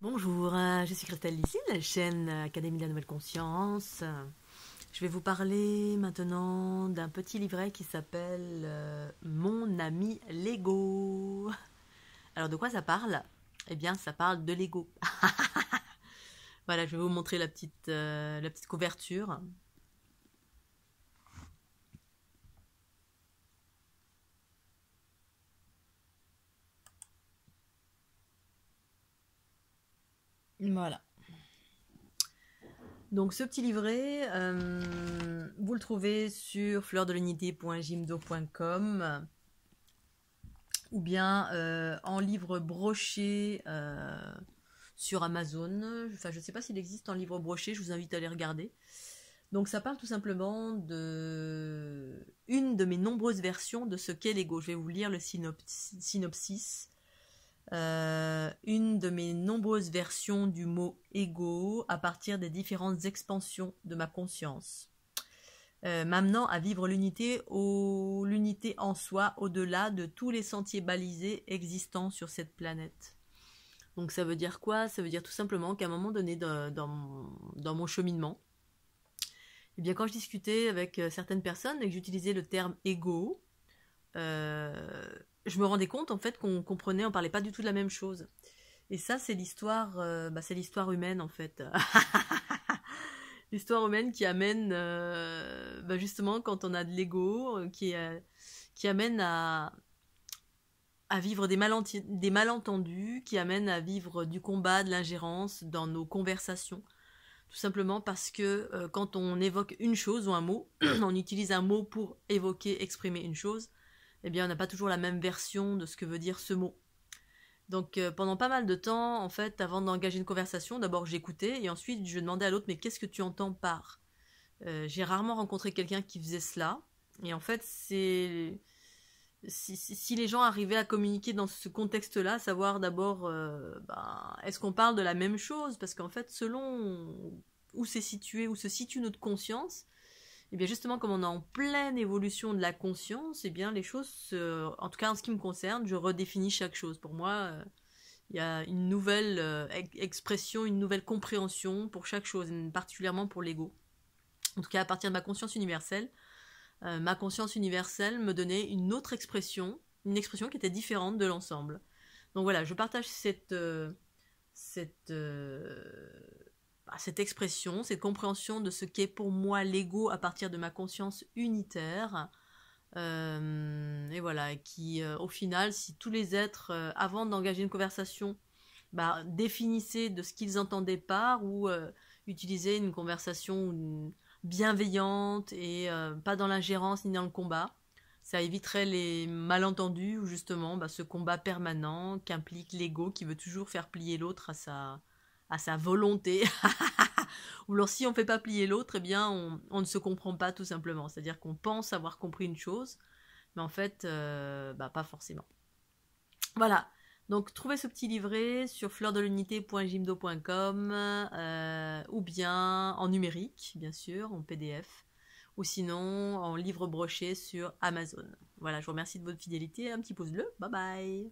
Bonjour, je suis Christelle ici, de la chaîne Académie de la Nouvelle Conscience. Je vais vous parler maintenant d'un petit livret qui s'appelle Mon ami Lego. Alors de quoi ça parle? Eh bien ça parle de Lego. Voilà, je vais vous montrer la petite couverture. Voilà. Donc ce petit livret, vous le trouvez sur fleurdelunité.jimdo.com ou bien en livre broché sur Amazon. Enfin, je ne sais pas s'il existe en livre broché, je vous invite à aller regarder. Donc ça parle tout simplement de une de mes nombreuses versions de ce qu'est Lego. Je vais vous lire le synopsis. Une de mes nombreuses versions du mot ego à partir des différentes expansions de ma conscience, m'amenant à vivre l'unité en soi au-delà de tous les sentiers balisés existants sur cette planète. Donc ça veut dire quoi? Ça veut dire tout simplement qu'à un moment donné dans mon cheminement, eh bien quand je discutais avec certaines personnes et que j'utilisais le terme ego, je me rendais compte en fait qu'on comprenait, on parlait pas du tout de la même chose. Et ça, c'est l'histoire humaine en fait. L'histoire humaine qui amène, justement, quand on a de l'ego, qui amène à vivre des malentendus, qui amène à vivre du combat, de l'ingérence dans nos conversations. Tout simplement parce que quand on évoque une chose ou un mot, on utilise un mot pour évoquer, exprimer une chose, eh bien on n'a pas toujours la même version de ce que veut dire ce mot. Donc pendant pas mal de temps, en fait, avant d'engager une conversation, d'abord j'écoutais et ensuite je demandais à l'autre mais qu'est-ce que tu entends par j'ai rarement rencontré quelqu'un qui faisait cela. Et en fait, si les gens arrivaient à communiquer dans ce contexte-là, savoir d'abord est-ce qu'on parle de la même chose, parce qu'en fait, selon où se situe notre conscience, et bien justement, comme on est en pleine évolution de la conscience, et bien les choses, en tout cas en ce qui me concerne, je redéfinis chaque chose. Pour moi, il y a une nouvelle expression, une nouvelle compréhension pour chaque chose, particulièrement pour l'ego. En tout cas, à partir de ma conscience universelle me donnait une autre expression, une expression qui était différente de l'ensemble. Donc voilà, je partage cette, cette expression, cette compréhension de ce qu'est pour moi l'ego à partir de ma conscience unitaire. Et voilà, qui au final, si tous les êtres, avant d'engager une conversation, définissaient de ce qu'ils entendaient par ou utilisaient une conversation bienveillante et pas dans l'ingérence ni dans le combat, ça éviterait les malentendus ou justement ce combat permanent qu'implique l'ego qui veut toujours faire plier l'autre à sa volonté. Ou alors si on ne fait pas plier l'autre, eh bien on ne se comprend pas tout simplement. C'est-à-dire qu'on pense avoir compris une chose, mais en fait, pas forcément. Voilà. Donc trouvez ce petit livret sur fleurdelunité.jimdo.com ou bien en numérique, bien sûr, en PDF, ou sinon en livre broché sur Amazon. Voilà, je vous remercie de votre fidélité, un petit pouce bleu, bye bye.